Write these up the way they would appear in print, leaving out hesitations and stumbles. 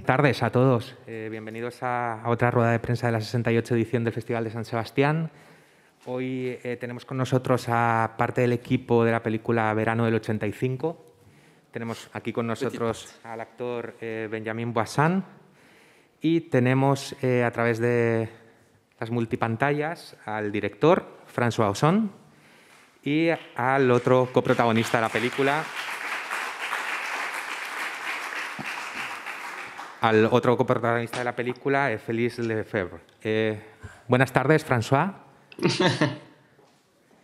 Tardes a todos. Bienvenidos a otra rueda de prensa de la 68 edición del Festival de San Sebastián. Hoy tenemos con nosotros a parte del equipo de la película Verano del 85. Tenemos aquí con nosotros al actor Benjamin Boissan y tenemos a través de las multipantallas al director François Ozon y al otro coprotagonista de la película, Félix Lefebvre. Buenas tardes, François.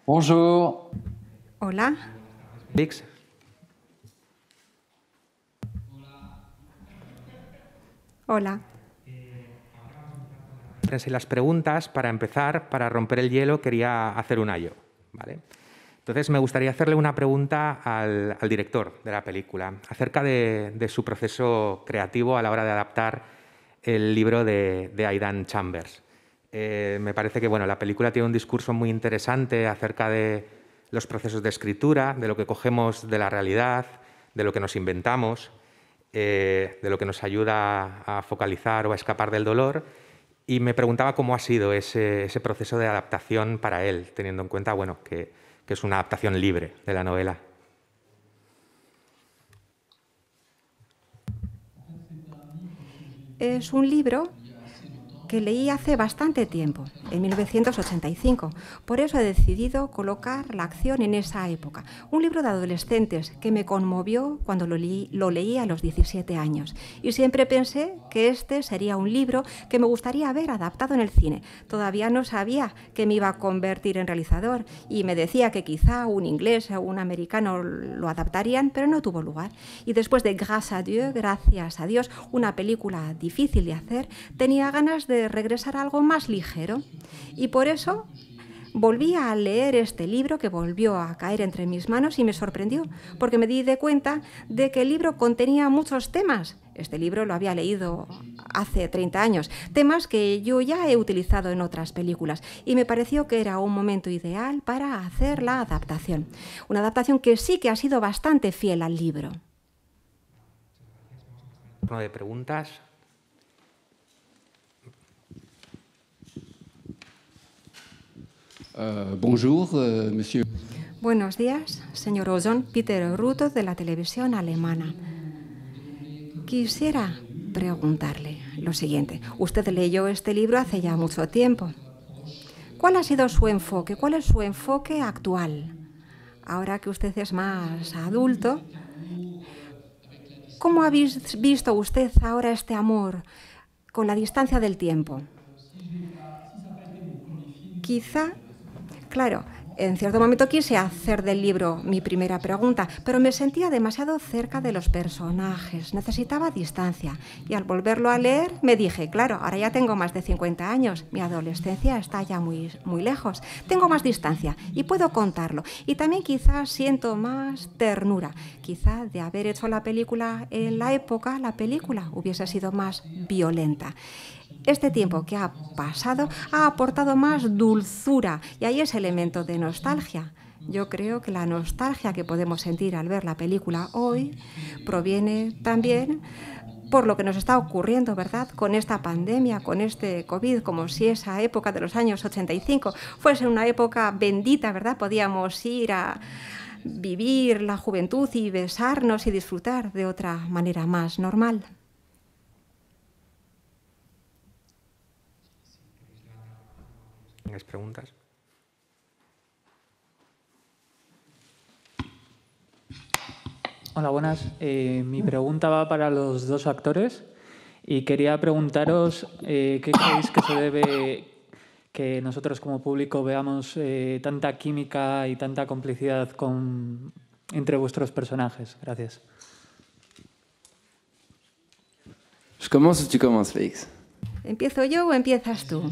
Bonjour. Hola. Félix. Hola. Y las preguntas, para empezar, para romper el hielo, quería hacer un ayo, ¿vale? Entonces, me gustaría hacerle una pregunta al director de la película acerca de su proceso creativo a la hora de adaptar el libro de Aidan Chambers. Me parece que la película tiene un discurso muy interesante acerca de los procesos de escritura, de lo que cogemos de la realidad, de lo que nos inventamos, de lo que nos ayuda a focalizar o a escapar del dolor. Y me preguntaba cómo ha sido ese proceso de adaptación para él, teniendo en cuenta que es una adaptación libre de la novela. Es un libro que leí hace bastante tiempo, en 1985. Por eso he decidido colocar la acción en esa época. Un libro de adolescentes que me conmovió cuando lo leí a los 17 años. Y siempre pensé que este sería un libro que me gustaría ver adaptado en el cine. Todavía no sabía que me iba a convertir en realizador y me decía que quizá un inglés o un americano lo adaptarían, pero no tuvo lugar. Y después de Grâce à Dieu, gracias a Dios, una película difícil de hacer, tenía ganas de regresar a algo más ligero. Y por eso volví a leer este libro que volvió a caer entre mis manos y me sorprendió, porque me di de cuenta de que el libro contenía muchos temas. Este libro lo había leído hace 30 años, temas que yo ya he utilizado en otras películas, y me pareció que era un momento ideal para hacer la adaptación. Una adaptación que sí que ha sido bastante fiel al libro. Uno de preguntas. Bonjour, monsieur. Buenos días, señor Ozon, Peter Ruto de la televisión alemana. Quisiera preguntarle lo siguiente. Usted leyó este libro hace ya mucho tiempo. ¿Cuál ha sido su enfoque? ¿Cuál es su enfoque actual? Ahora que usted es más adulto, ¿cómo ha visto usted ahora este amor con la distancia del tiempo? Quizá, claro, en cierto momento quise hacer del libro mi primera pregunta, pero me sentía demasiado cerca de los personajes, necesitaba distancia. Y al volverlo a leer me dije, claro, ahora ya tengo más de 50 años, mi adolescencia está ya muy lejos, tengo más distancia y puedo contarlo. Y también quizás siento más ternura, quizá de haber hecho la película en la época, la película hubiese sido más violenta. Este tiempo que ha pasado ha aportado más dulzura y hay ese elemento de nostalgia. Yo creo que la nostalgia que podemos sentir al ver la película hoy proviene también por lo que nos está ocurriendo, ¿verdad?, con esta pandemia, con este COVID, como si esa época de los años 85 fuese una época bendita, ¿verdad? Podíamos ir a vivir la juventud y besarnos y disfrutar de otra manera más normal. ¿Tienes preguntas? Hola, buenas. Mi pregunta va para los dos actores y quería preguntaros qué creéis que se debe que nosotros como público veamos tanta química y tanta complicidad entre vuestros personajes. Gracias. Je commence ou tu commences, Félix? ¿Empiezo yo o empiezas tú?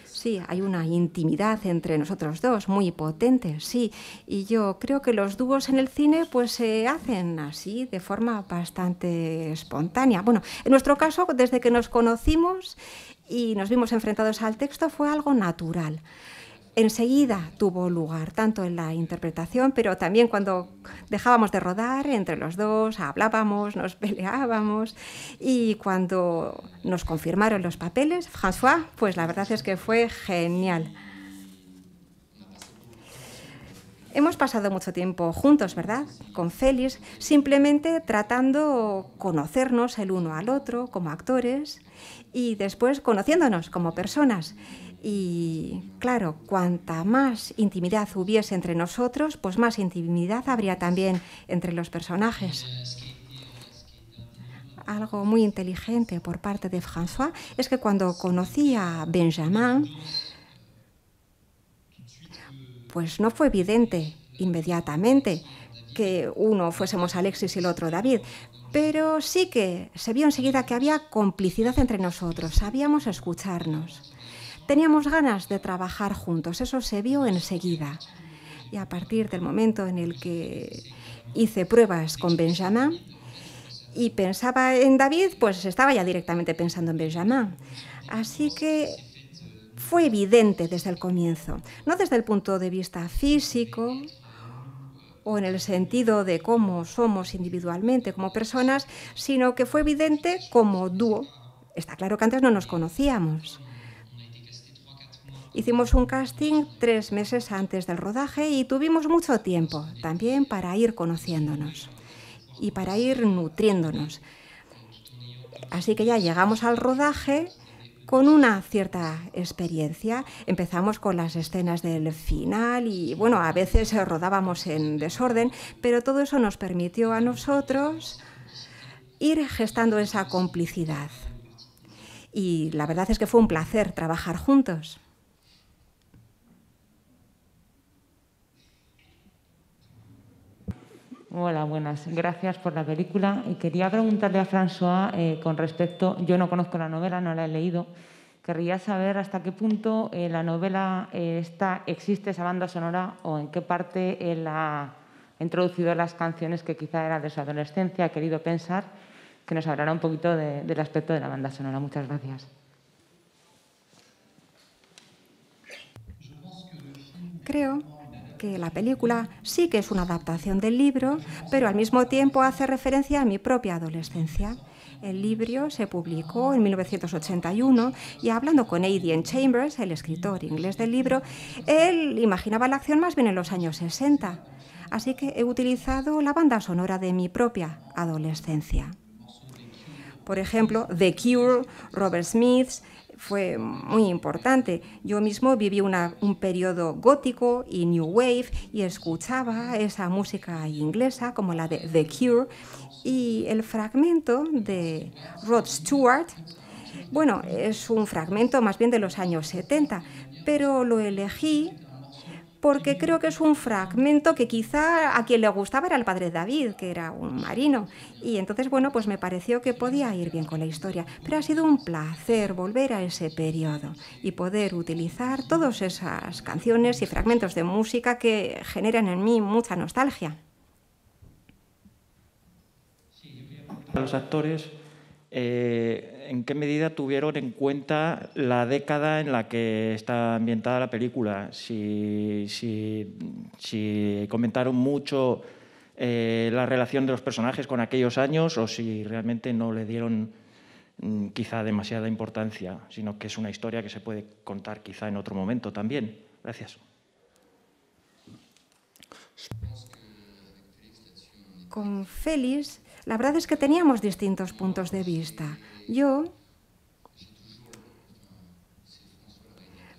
Sí, hay una intimidad entre nosotros dos muy potente, sí. Y yo creo que los dúos en el cine pues se hacen así, de forma bastante espontánea. Bueno, en nuestro caso, desde que nos conocimos y nos vimos enfrentados al texto, fue algo natural. enseguida tuvo lugar, tanto en la interpretación, pero también cuando dejábamos de rodar, entre los dos hablábamos, nos peleábamos, y cuando nos confirmaron los papeles, François, pues la verdad es que fue genial. Hemos pasado mucho tiempo juntos, ¿verdad? Con Félix, simplemente tratando conocernos el uno al otro como actores y después conociéndonos como personas. Y claro, cuanta más intimidad hubiese entre nosotros, pues más intimidad habría también entre los personajes. Algo muy inteligente por parte de François es que cuando conocí a Benjamin, pues no fue evidente inmediatamente que uno fuésemos Alexis y el otro David, pero sí que se vio enseguida que había complicidad entre nosotros, sabíamos escucharnos. Teníamos ganas de trabajar juntos, eso se vio enseguida. Y a partir del momento en el que hice pruebas con Benjamin y pensaba en David, pues estaba ya directamente pensando en Benjamin. Así que fue evidente desde el comienzo, no desde el punto de vista físico o en el sentido de cómo somos individualmente como personas, sino que fue evidente como dúo. Está claro que antes no nos conocíamos. Hicimos un casting 3 meses antes del rodaje y tuvimos mucho tiempo también para ir conociéndonos y para ir nutriéndonos. Así que ya llegamos al rodaje con una cierta experiencia. Empezamos con las escenas del final y, bueno, a veces rodábamos en desorden, pero todo eso nos permitió a nosotros ir gestando esa complicidad. Y la verdad es que fue un placer trabajar juntos. Hola, buenas. Gracias por la película. Y quería preguntarle a François con respecto, yo no conozco la novela, no la he leído, querría saber hasta qué punto la novela existe esa banda sonora o en qué parte él ha introducido las canciones que quizá eran de su adolescencia, ha querido pensar, que nos hablará un poquito del aspecto de la banda sonora. Muchas gracias. Creo que la película sí que es una adaptación del libro, pero al mismo tiempo hace referencia a mi propia adolescencia. El libro se publicó en 1981 y hablando con Adrian Chambers, el escritor inglés del libro, él imaginaba la acción más bien en los años 60. Así que he utilizado la banda sonora de mi propia adolescencia. Por ejemplo, The Cure, Robert Smith, fue muy importante. Yo mismo viví un periodo gótico y New Wave y escuchaba esa música inglesa como la de The Cure y el fragmento de Rod Stewart, bueno, es un fragmento más bien de los años 70, pero lo elegí porque creo que es un fragmento que quizá a quien le gustaba era el padre David, que era un marino. Y entonces, bueno, pues me pareció que podía ir bien con la historia. Pero ha sido un placer volver a ese periodo y poder utilizar todas esas canciones y fragmentos de música que generan en mí mucha nostalgia. Los actores, ¿en qué medida tuvieron en cuenta la década en la que está ambientada la película? Si comentaron mucho la relación de los personajes con aquellos años o si realmente no le dieron quizá demasiada importancia, sino que es una historia que se puede contar quizá en otro momento también. Gracias. Con Félix, la verdad es que teníamos distintos puntos de vista.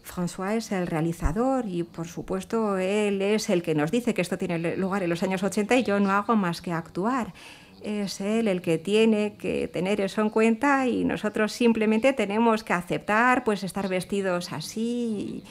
François es el realizador y, por supuesto, él es el que nos dice que esto tiene lugar en los años 80 y yo no hago más que actuar. Es él el que tiene que tener eso en cuenta y nosotros simplemente tenemos que aceptar, pues, estar vestidos así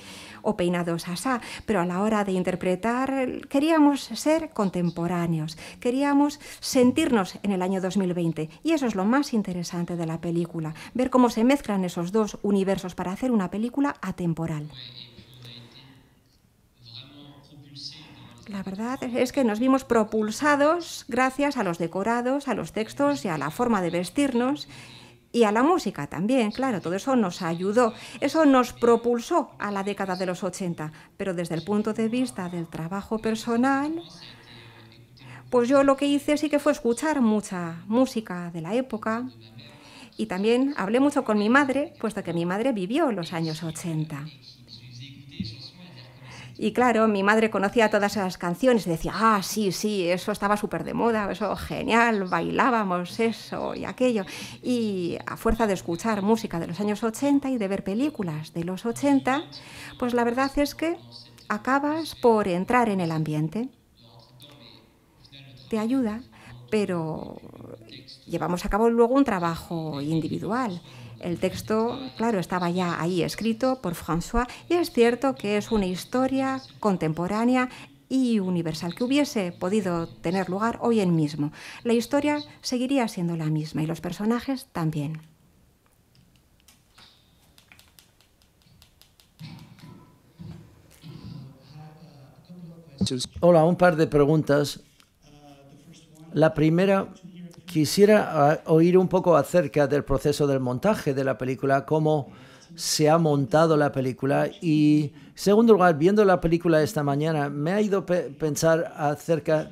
o peinados asá, pero a la hora de interpretar queríamos ser contemporáneos, queríamos sentirnos en el año 2020 y eso es lo más interesante de la película, ver cómo se mezclan esos dos universos para hacer una película atemporal. La verdad es que nos vimos propulsados gracias a los decorados, a los textos y a la forma de vestirnos Y a la música también, claro, todo eso nos ayudó, eso nos propulsó a la década de los 80, pero desde el punto de vista del trabajo personal, pues yo lo que hice sí que fue escuchar mucha música de la época y también hablé mucho con mi madre, puesto que mi madre vivió los años 80. Y claro, mi madre conocía todas esas canciones y decía, ah, sí, sí, eso estaba súper de moda, eso genial, bailábamos eso y aquello. Y a fuerza de escuchar música de los años 80 y de ver películas de los 80, pues la verdad es que acabas por entrar en el ambiente. Te ayuda, pero llevamos a cabo luego un trabajo individual. El texto, claro, estaba ya ahí escrito por François y es cierto que es una historia contemporánea y universal que hubiese podido tener lugar hoy en mismo. La historia seguiría siendo la misma y los personajes también. Hola, un par de preguntas. La primera, quisiera oír un poco acerca del proceso del montaje de la película, cómo se ha montado la película. Y, en segundo lugar, viendo la película esta mañana, me ha ido pensar acerca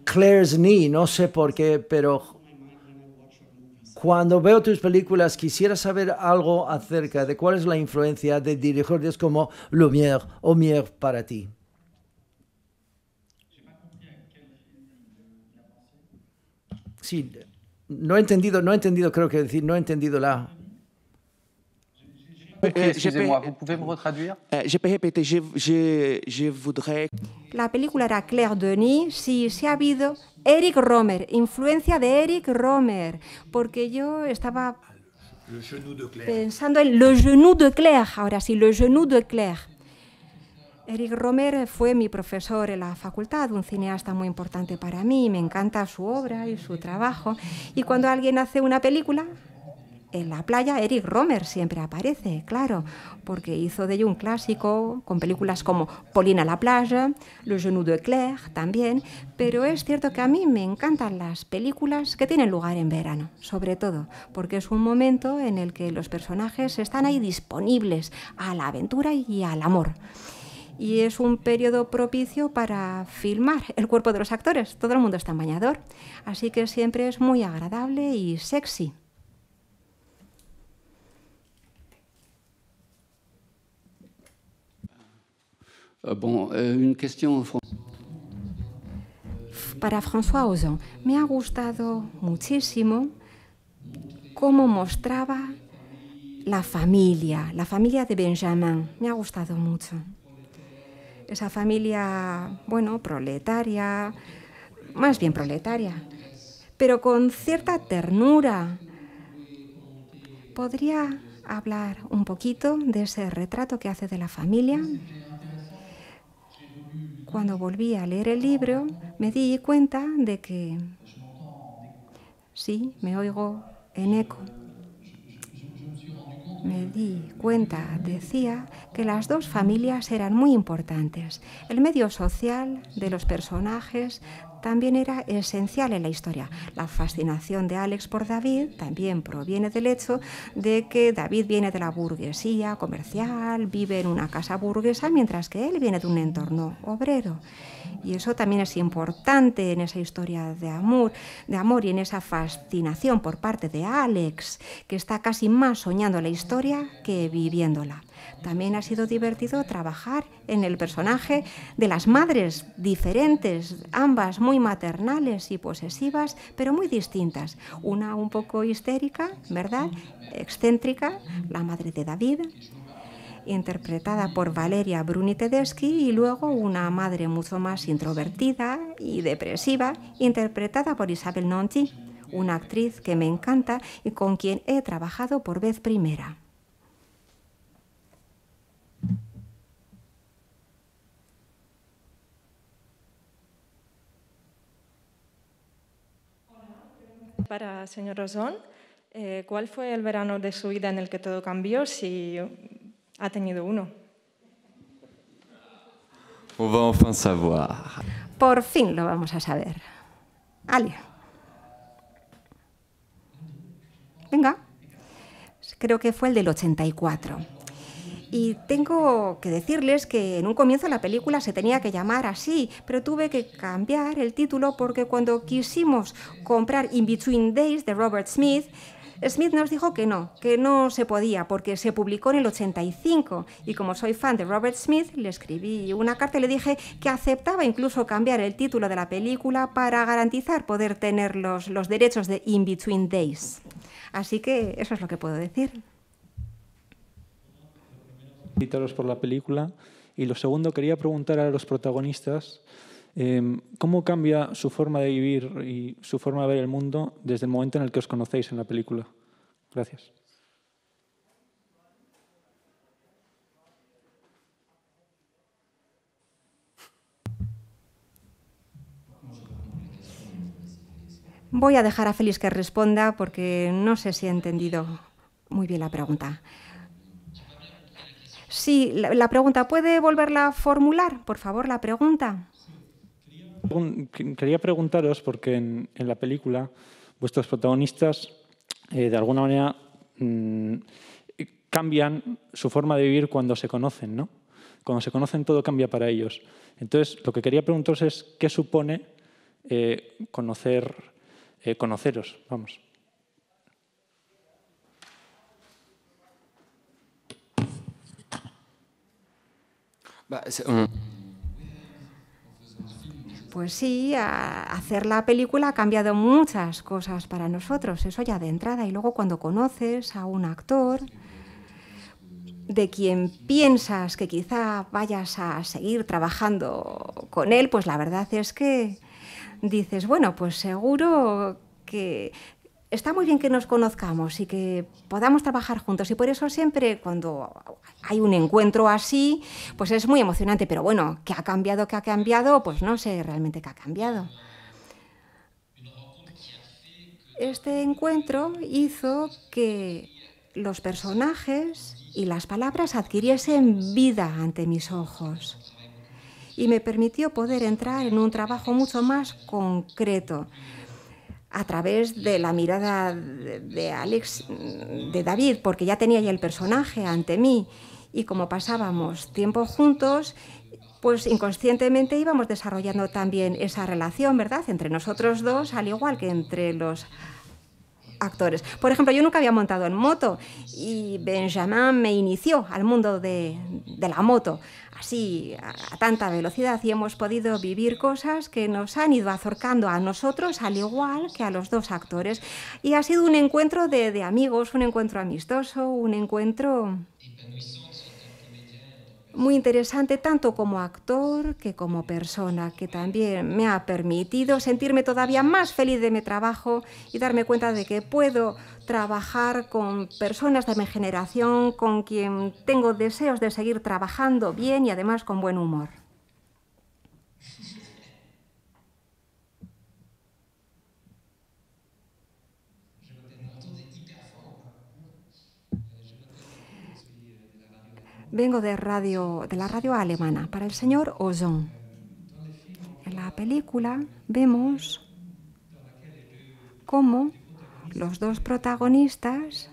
Claire's Knee, no sé por qué, pero cuando veo tus películas quisiera saber algo acerca de cuál es la influencia de directores como Lumière o Mire para ti. Sí, no he entendido, creo que decir, no he entendido la... Excusez-moi, vous pouvez me retraduire? Je peux répéter, je voudrais... La película era Claire Denis, sí, se ha habido Eric Rohmer, influencia de Eric Rohmer, porque yo estaba pensando en Le Genou de Claire, ahora sí, Le Genou de Claire. Eric Rohmer fue mi profesor en la facultad, un cineasta muy importante para mí, me encanta su obra y su trabajo. Y cuando alguien hace una película, en la playa, Eric Rohmer siempre aparece, claro, porque hizo de ello un clásico, con películas como Pauline à la plage, Le Genou de Claire también, pero es cierto que a mí me encantan las películas que tienen lugar en verano, sobre todo, porque es un momento en el que los personajes están ahí disponibles a la aventura y al amor. Y es un periodo propicio para filmar el cuerpo de los actores. Todo el mundo está en bañador, así que siempre es muy agradable y sexy. Une question. Para François Ozon, me ha gustado muchísimo cómo mostraba la familia de Benjamin. Me ha gustado mucho. Esa familia, bueno, proletaria, más bien proletaria, pero con cierta ternura. ¿Podría hablar un poquito de ese retrato que hace de la familia? Cuando volví a leer el libro, me di cuenta de que, sí, me oigo en eco. Me di cuenta, decía, que las dos familias eran muy importantes. El medio social de los personajes también era esencial en la historia. La fascinación de Alex por David también proviene del hecho de que David viene de la burguesía comercial, vive en una casa burguesa, mientras que él viene de un entorno obrero. Y eso también es importante en esa historia de amor y en esa fascinación por parte de Alex, que está casi más soñando la historia que viviéndola. También ha sido divertido trabajar en el personaje de las madres diferentes, ambas muy maternales y posesivas, pero muy distintas. Una un poco histérica, ¿verdad? Excéntrica, la madre de David, interpretada por Valeria Bruni Tedeschi, y luego una madre mucho más introvertida y depresiva, interpretada por Isabelle Nanty, una actriz que me encanta y con quien he trabajado por vez primera. Para señor Ozon, ¿cuál fue el verano de su vida en el que todo cambió, si ha tenido uno? On va enfin savoir. Por fin lo vamos a saber. Ale. Venga, creo que fue el del 84. Y tengo que decirles que en un comienzo la película se tenía que llamar así, pero tuve que cambiar el título porque cuando quisimos comprar In Between Days de Robert Smith, Smith nos dijo que no se podía porque se publicó en el 85 y como soy fan de Robert Smith le escribí una carta y le dije que aceptaba incluso cambiar el título de la película para garantizar poder tener los derechos de In Between Days. Así que eso es lo que puedo decir. Felicitaros por la película. Y lo segundo, quería preguntar a los protagonistas ¿cómo cambia su forma de vivir y su forma de ver el mundo desde el momento en el que os conocéis en la película? Gracias. Voy a dejar a Félix que responda porque no sé si he entendido muy bien la pregunta. Sí, la pregunta, ¿puede volverla a formular, por favor, la pregunta? Quería preguntaros, porque en la película vuestros protagonistas de alguna manera cambian su forma de vivir cuando se conocen, ¿no? Cuando se conocen todo cambia para ellos. Entonces, lo que quería preguntaros es qué supone conoceros, vamos. Pues sí, hacer la película ha cambiado muchas cosas para nosotros, eso ya de entrada. Y luego cuando conoces a un actor de quien piensas que quizá vayas a seguir trabajando con él, pues la verdad es que dices, bueno, pues seguro que está muy bien que nos conozcamos y que podamos trabajar juntos. Y por eso siempre cuando hay un encuentro así, pues es muy emocionante. Pero bueno, ¿qué ha cambiado? ¿Qué ha cambiado? Pues no sé realmente qué ha cambiado. Este encuentro hizo que los personajes y las palabras adquiriesen vida ante mis ojos. Y me permitió poder entrar en un trabajo mucho más concreto a través de la mirada de David, porque ya tenía ya el personaje ante mí. Y como pasábamos tiempo juntos, pues inconscientemente íbamos desarrollando también esa relación, ¿verdad?, entre nosotros dos, al igual que entre los actores. Por ejemplo, yo nunca había montado en moto y Benjamin me inició al mundo de la moto, así a tanta velocidad, y hemos podido vivir cosas que nos han ido acercando a nosotros al igual que a los dos actores. Y ha sido un encuentro de amigos, un encuentro amistoso, un encuentro muy interesante tanto como actor que como persona, que también me ha permitido sentirme todavía más feliz de mi trabajo y darme cuenta de que puedo trabajar con personas de mi generación con quien tengo deseos de seguir trabajando bien y además con buen humor. Vengo de la radio alemana, para el señor Ozon. En la película vemos cómo los dos protagonistas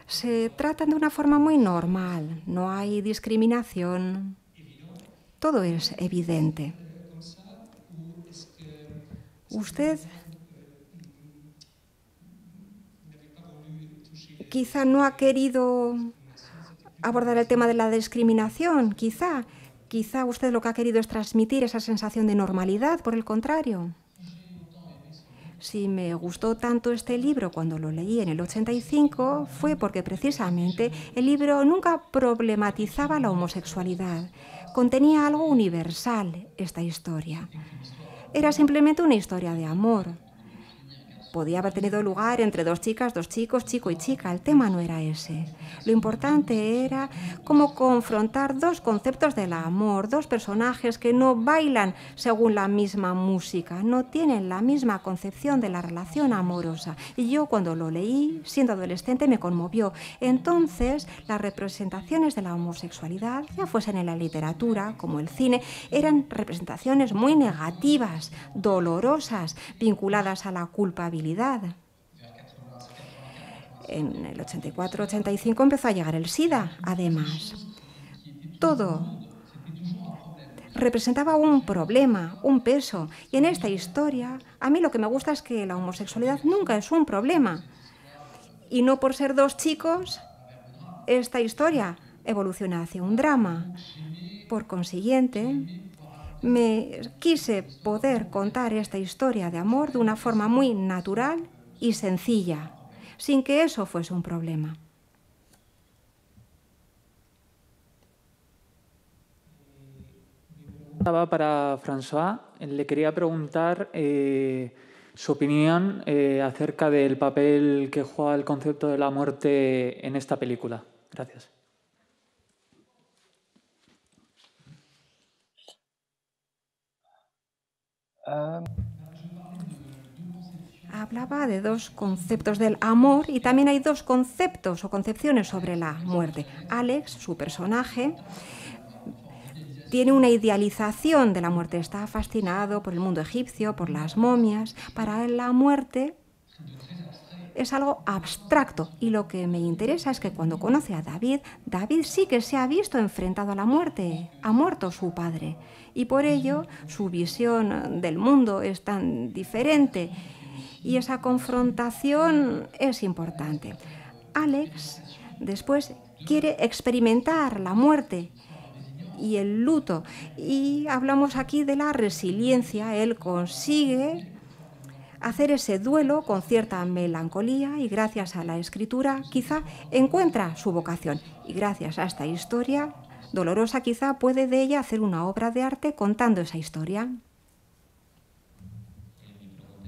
se tratan de una forma muy normal, no hay discriminación, todo es evidente. Usted quizá no ha querido abordar el tema de la discriminación, quizá usted lo que ha querido es transmitir esa sensación de normalidad, por el contrario. Si me gustó tanto este libro cuando lo leí en el 85 fue porque precisamente el libro nunca problematizaba la homosexualidad. Contenía algo universal esta historia. Era simplemente una historia de amor. Podía haber tenido lugar entre dos chicas, dos chicos, chico y chica. El tema no era ese. Lo importante era cómo confrontar dos conceptos del amor, dos personajes que no bailan según la misma música, no tienen la misma concepción de la relación amorosa. Y yo cuando lo leí, siendo adolescente, me conmovió. Entonces, las representaciones de la homosexualidad, ya fuesen en la literatura como el cine, eran representaciones muy negativas, dolorosas, vinculadas a la culpabilidad. En el 84-85 empezó a llegar el SIDA, además. Todo representaba un problema, un peso. Y en esta historia, a mí lo que me gusta es que la homosexualidad nunca es un problema. Y no por ser dos chicos, esta historia evoluciona hacia un drama. Por consiguiente, me quise poder contar esta historia de amor de una forma muy natural y sencilla, sin que eso fuese un problema. Para François, le quería preguntar su opinión acerca del papel que juega el concepto de la muerte en esta película. Gracias. Hablaba de dos conceptos del amor y también hay dos conceptos o concepciones sobre la muerte. Alex, su personaje, tiene una idealización de la muerte, está fascinado por el mundo egipcio, por las momias. Para él la muerte es algo abstracto y lo que me interesa es que cuando conoce a David, David sí que se ha visto enfrentado a la muerte, ha muerto su padre y por ello su visión del mundo es tan diferente y esa confrontación es importante. Alex después quiere experimentar la muerte y el luto. Y hablamos aquí de la resiliencia. Él consigue hacer ese duelo con cierta melancolía y gracias a la escritura quizá encuentra su vocación. Y gracias a esta historia dolorosa quizá puede de ella hacer una obra de arte contando esa historia.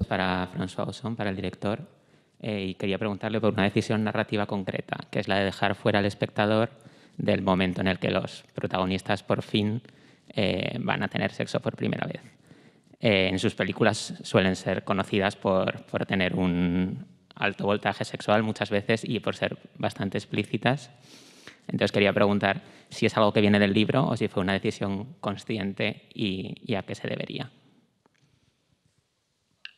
Para François Ozon, para el director, y quería preguntarle por una decisión narrativa concreta, que es la de dejar fuera al espectador del momento en el que los protagonistas por fin van a tener sexo por primera vez. En sus películas suelen ser conocidas por tener un alto voltaje sexual muchas veces y por ser bastante explícitas. Entonces quería preguntar si es algo que viene del libro o si fue una decisión consciente y a qué se debería.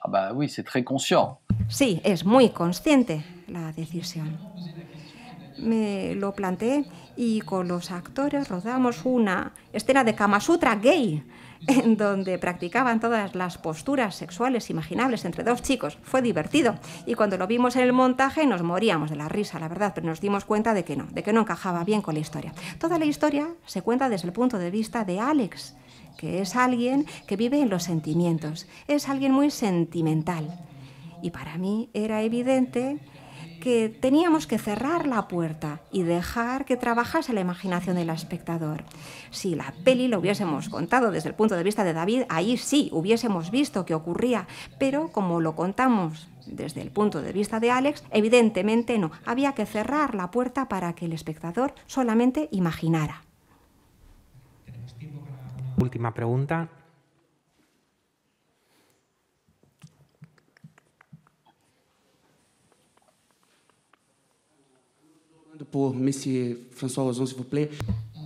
Ah bah oui, c'est très conscient. Sí, es muy consciente la decisión. Me lo planteé y con los actores rodamos una escena de Kama Sutra gay en donde practicaban todas las posturas sexuales imaginables entre dos chicos. Fue divertido y cuando lo vimos en el montaje nos moríamos de la risa, la verdad, pero nos dimos cuenta de que no encajaba bien con la historia. Toda la historia se cuenta desde el punto de vista de Alex, que es alguien que vive en los sentimientos, es alguien muy sentimental. Y para mí era evidente que teníamos que cerrar la puerta y dejar que trabajase la imaginación del espectador. Si la peli lo hubiésemos contado desde el punto de vista de David, ahí sí hubiésemos visto qué ocurría, pero como lo contamos desde el punto de vista de Alex, evidentemente no. Había que cerrar la puerta para que el espectador solamente imaginara. Última pregunta.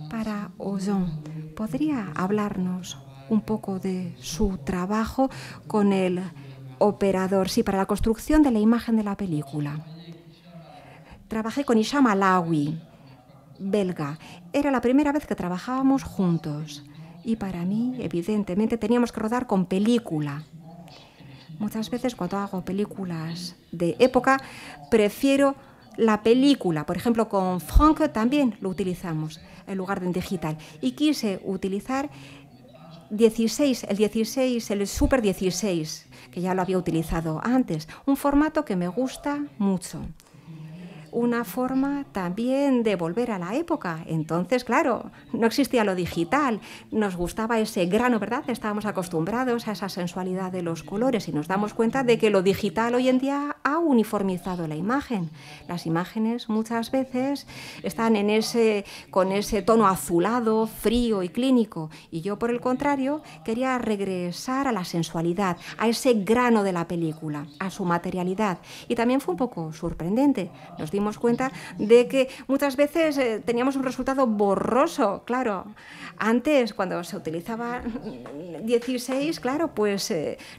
Para Ozon, ¿podría hablarnos un poco de su trabajo con el operador? Sí, para la construcción de la imagen de la película. Trabajé con Hicham Alaoui, belga. Era la primera vez que trabajábamos juntos. Y para mí, evidentemente, teníamos que rodar con película. Muchas veces cuando hago películas de época, prefiero la película. Por ejemplo, con Franck también lo utilizamos en lugar de digital. Y quise utilizar el Super 16, que ya lo había utilizado antes. Un formato que me gusta mucho. Una forma también de volver a la época. Entonces, claro, no existía lo digital. Nos gustaba ese grano, ¿verdad? Estábamos acostumbrados a esa sensualidad de los colores y nos damos cuenta de que lo digital hoy en día ha uniformizado la imagen. Las imágenes muchas veces están con ese tono azulado, frío y clínico. Y yo, por el contrario, quería regresar a la sensualidad, a ese grano de la película, a su materialidad. Y también fue un poco sorprendente. Nos dimos dimos cuenta de que muchas veces teníamos un resultado borroso, claro. Antes, cuando se utilizaba 16, claro, pues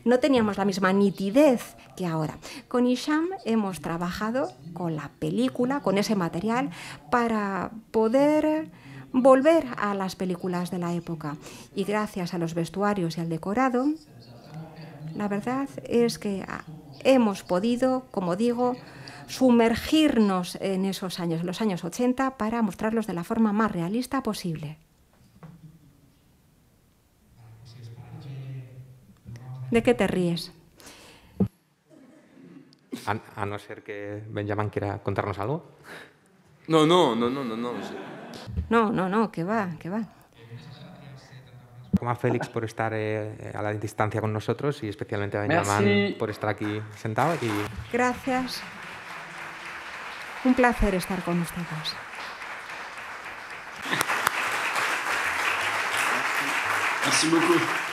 no teníamos la misma nitidez que ahora. Con Hicham hemos trabajado con la película, con ese material, para poder volver a las películas de la época. Y gracias a los vestuarios y al decorado, la verdad es que hemos podido, como digo, sumergirnos en esos años, los años 80, para mostrarlos de la forma más realista posible. ¿De qué te ríes? A no ser que Benjamin quiera contarnos algo. No. No, que va. Como a Félix por estar a la distancia con nosotros y especialmente a Benjamin por estar aquí sentado. Gracias. Un placer estar con ustedes. Merci beaucoup.